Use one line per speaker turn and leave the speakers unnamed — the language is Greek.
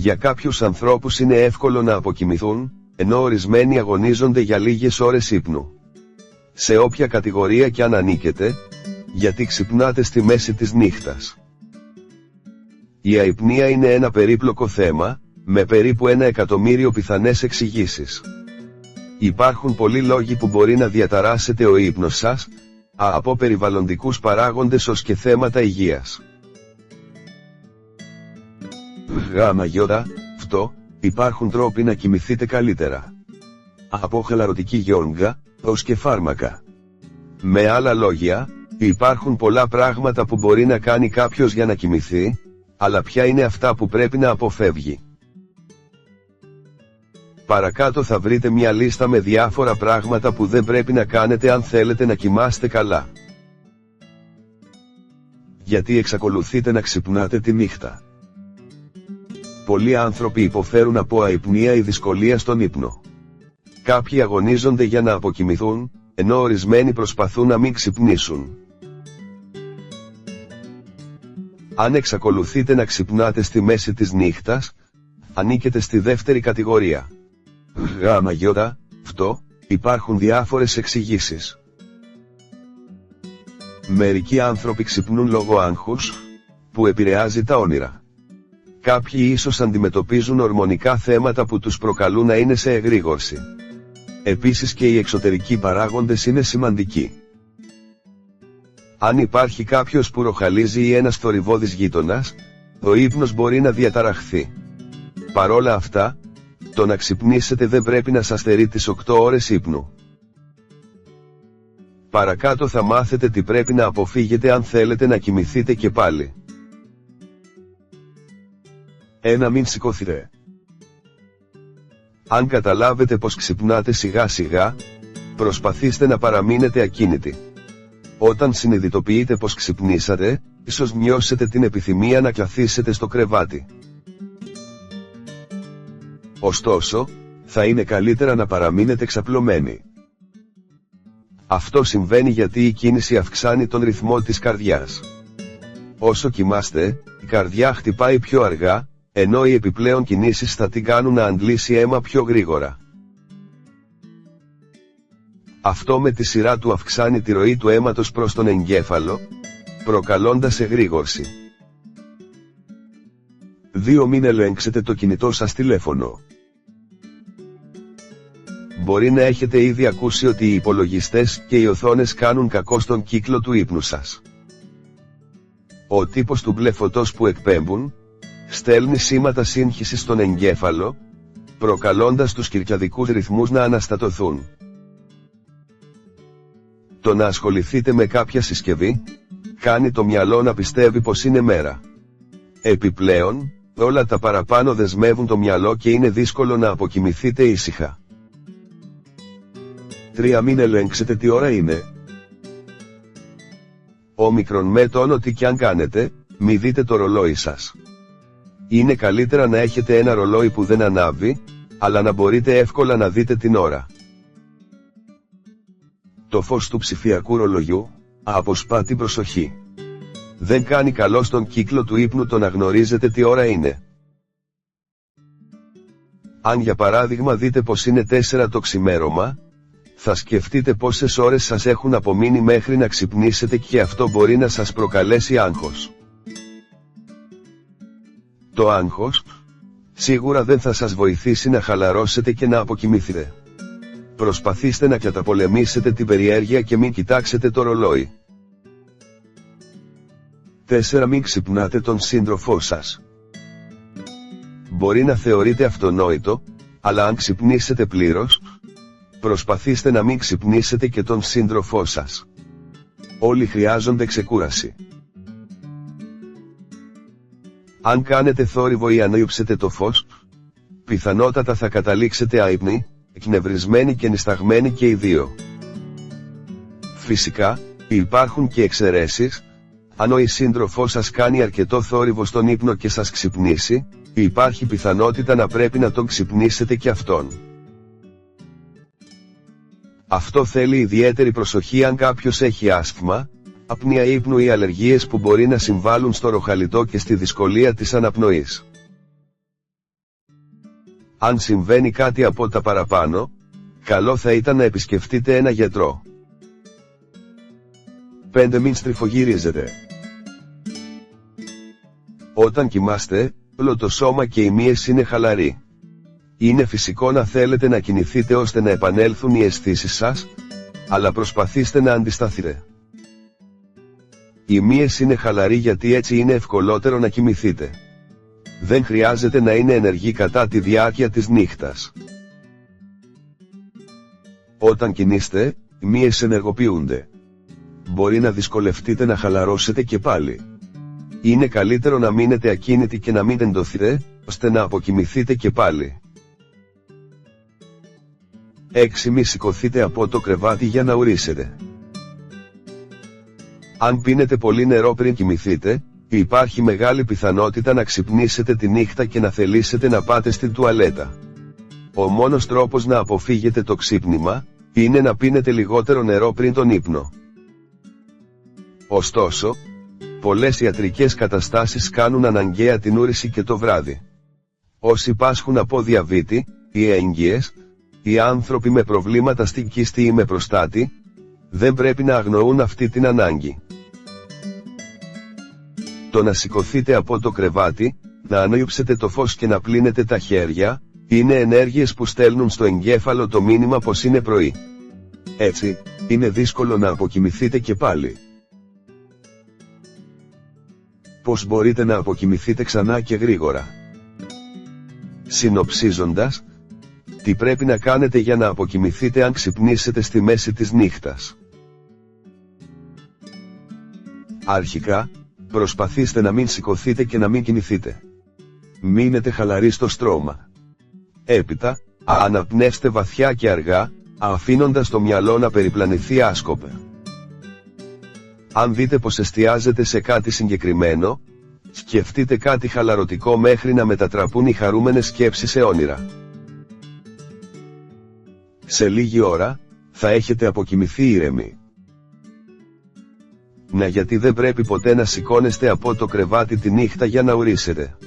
Για κάποιους ανθρώπους είναι εύκολο να αποκοιμηθούν, ενώ ορισμένοι αγωνίζονται για λίγες ώρες ύπνου. Σε όποια κατηγορία κι αν ανήκετε, γιατί ξυπνάτε στη μέση της νύχτας. Η αϊπνία είναι ένα περίπλοκο θέμα, με περίπου 1 εκατομμύριο πιθανές εξηγήσεις. Υπάρχουν πολλοί λόγοι που μπορεί να διαταράσσετε ο ύπνος σας, από περιβαλλοντικούς παράγοντες ως και θέματα υγείας. Υπάρχουν τρόποι να κοιμηθείτε καλύτερα. Από χαλαρωτική γιόγκα, ως και φάρμακα. Με άλλα λόγια, υπάρχουν πολλά πράγματα που μπορεί να κάνει κάποιος για να κοιμηθεί, αλλά ποια είναι αυτά που πρέπει να αποφεύγει. Παρακάτω θα βρείτε μια λίστα με διάφορα πράγματα που δεν πρέπει να κάνετε αν θέλετε να κοιμάστε καλά. Γιατί εξακολουθείτε να ξυπνάτε τη νύχτα? Πολλοί άνθρωποι υποφέρουν από αϊπνία ή δυσκολία στον ύπνο. Κάποιοι αγωνίζονται για να αποκοιμηθούν, ενώ ορισμένοι προσπαθούν να μην ξυπνήσουν. Αν εξακολουθείτε να ξυπνάτε στη μέση της νύχτας, ανήκετε στη δεύτερη κατηγορία. Υπάρχουν διάφορες εξηγήσεις. Μερικοί άνθρωποι ξυπνούν λόγω άγχους, που επηρεάζει τα όνειρα. Κάποιοι ίσως αντιμετωπίζουν ορμονικά θέματα που τους προκαλούν να είναι σε εγρήγορση. Επίσης και οι εξωτερικοί παράγοντες είναι σημαντικοί. Αν υπάρχει κάποιος που ροχαλίζει ή ένας θορυβώδης γείτονας, ο ύπνος μπορεί να διαταραχθεί. Παρόλα αυτά, το να ξυπνήσετε δεν πρέπει να σας στερεί τις 8 ώρες ύπνου. Παρακάτω θα μάθετε τι πρέπει να αποφύγετε αν θέλετε να κοιμηθείτε και πάλι. 1. Μην σηκωθείτε. Αν καταλάβετε πως ξυπνάτε σιγά σιγά, προσπαθήστε να παραμείνετε ακίνητοι. Όταν συνειδητοποιείτε πως ξυπνήσατε, ίσως νιώσετε την επιθυμία να καθίσετε στο κρεβάτι. Ωστόσο, θα είναι καλύτερα να παραμείνετε ξαπλωμένοι. Αυτό συμβαίνει γιατί η κίνηση αυξάνει τον ρυθμό της καρδιάς. Όσο κοιμάστε, η καρδιά χτυπάει πιο αργά, ενώ οι επιπλέον κινήσεις θα την κάνουν να αντλήσει αίμα πιο γρήγορα. Αυτό με τη σειρά του αυξάνει τη ροή του αίματος προς τον εγκέφαλο, προκαλώντας εγρήγορση. 2. Μην ελέγξετε το κινητό σας τηλέφωνο. Μπορεί να έχετε ήδη ακούσει ότι οι υπολογιστές και οι οθόνες κάνουν κακό στον κύκλο του ύπνου σας. Ο τύπος του μπλε φωτός που εκπέμπουν, στέλνει σήματα σύγχυσης στον εγκέφαλο, προκαλώντας τους κυρκιαδικούς ρυθμούς να αναστατωθούν. Το να ασχοληθείτε με κάποια συσκευή, κάνει το μυαλό να πιστεύει πως είναι μέρα. Επιπλέον, όλα τα παραπάνω δεσμεύουν το μυαλό και είναι δύσκολο να αποκοιμηθείτε ήσυχα. 3. Μην ελέγξετε τι ώρα είναι. Όμικρον με τον ό,τι κι αν κάνετε, μη δείτε το ρολόι σας. Είναι καλύτερα να έχετε ένα ρολόι που δεν ανάβει, αλλά να μπορείτε εύκολα να δείτε την ώρα. Το φως του ψηφιακού ρολογιού αποσπά την προσοχή. Δεν κάνει καλό στον κύκλο του ύπνου το να γνωρίζετε τι ώρα είναι. Αν για παράδειγμα δείτε πως είναι 4 το ξημέρωμα, θα σκεφτείτε πόσες ώρες σας έχουν απομείνει μέχρι να ξυπνήσετε και αυτό μπορεί να σας προκαλέσει άγχος. Το άγχος, σίγουρα δεν θα σας βοηθήσει να χαλαρώσετε και να αποκοιμηθείτε. Προσπαθήστε να καταπολεμήσετε την περιέργεια και μην κοιτάξετε το ρολόι. 4. Μην ξυπνάτε τον σύντροφό σας. Μπορεί να θεωρείτε αυτονόητο, αλλά αν ξυπνήσετε πλήρως, προσπαθήστε να μην ξυπνήσετε και τον σύντροφό σας. Όλοι χρειάζονται ξεκούραση. Αν κάνετε θόρυβο ή ανήψετε το φως, πιθανότατα θα καταλήξετε άυπνοι, εκνευρισμένοι και νησταγμένοι και οι δύο. Φυσικά, υπάρχουν και εξαιρέσεις. Αν ο σύντροφός σας κάνει αρκετό θόρυβο στον ύπνο και σας ξυπνήσει, υπάρχει πιθανότητα να πρέπει να τον ξυπνήσετε και αυτόν. Αυτό θέλει ιδιαίτερη προσοχή αν κάποιος έχει άσθμα, απνία ύπνου ή αλλεργίες που μπορεί να συμβάλλουν στο ροχαλιτό και στη δυσκολία της αναπνοής. Αν συμβαίνει κάτι από τα παραπάνω, καλό θα ήταν να επισκεφτείτε ένα γιατρό.
5. Μην στριφογυρίζετε.
Όταν κοιμάστε, όλο το σώμα και οι μύες είναι χαλαροί. Είναι φυσικό να θέλετε να κινηθείτε ώστε να επανέλθουν οι αισθήσεις σας, αλλά προσπαθήστε να αντισταθείτε. Οι μύες είναι χαλαροί γιατί έτσι είναι ευκολότερο να κοιμηθείτε. Δεν χρειάζεται να είναι ενεργοί κατά τη διάρκεια της νύχτας. Όταν κινείστε, οι μύες ενεργοποιούνται. Μπορεί να δυσκολευτείτε να χαλαρώσετε και πάλι. Είναι καλύτερο να μείνετε ακίνητοι και να μην εντωθείτε, ώστε να αποκοιμηθείτε και πάλι.
6. Μη σηκωθείτε από το κρεβάτι για να ουρήσετε.
Αν πίνετε πολύ νερό πριν κοιμηθείτε, υπάρχει μεγάλη πιθανότητα να ξυπνήσετε τη νύχτα και να θελήσετε να πάτε στην τουαλέτα. Ο μόνος τρόπος να αποφύγετε το ξύπνημα, είναι να πίνετε λιγότερο νερό πριν τον ύπνο. Ωστόσο, πολλές ιατρικές καταστάσεις κάνουν αναγκαία την ούρηση και το βράδυ. Όσοι πάσχουν από διαβήτη, οι έγκυες, οι άνθρωποι με προβλήματα στην κίστη ή με προστάτη, δεν πρέπει να αγνοούν αυτή την ανάγκη. Το να σηκωθείτε από το κρεβάτι, να ανοίξετε το φως και να πλύνετε τα χέρια, είναι ενέργειες που στέλνουν στο εγκέφαλο το μήνυμα πως είναι πρωί.
Έτσι, είναι δύσκολο να αποκοιμηθείτε και πάλι. Πώς μπορείτε να αποκοιμηθείτε ξανά και γρήγορα?
Συνοψίζοντας, τι πρέπει να κάνετε για να αποκοιμηθείτε αν ξυπνήσετε στη μέση της νύχτας?
Αρχικά, προσπαθήστε να μην σηκωθείτε και να μην κινηθείτε. Μείνετε χαλαροί στο στρώμα.
Έπειτα, αναπνεύστε βαθιά και αργά, αφήνοντας το μυαλό να περιπλανηθεί άσκοπα. Αν δείτε πως εστιάζετε σε κάτι συγκεκριμένο, σκεφτείτε κάτι χαλαρωτικό μέχρι να μετατραπούν οι χαρούμενες σκέψεις σε όνειρα.
Σε λίγη ώρα, θα έχετε αποκοιμηθεί ήρεμοι.
Γιατί δεν πρέπει ποτέ να σηκώνεστε από το κρεβάτι τη νύχτα για να ουρήσετε.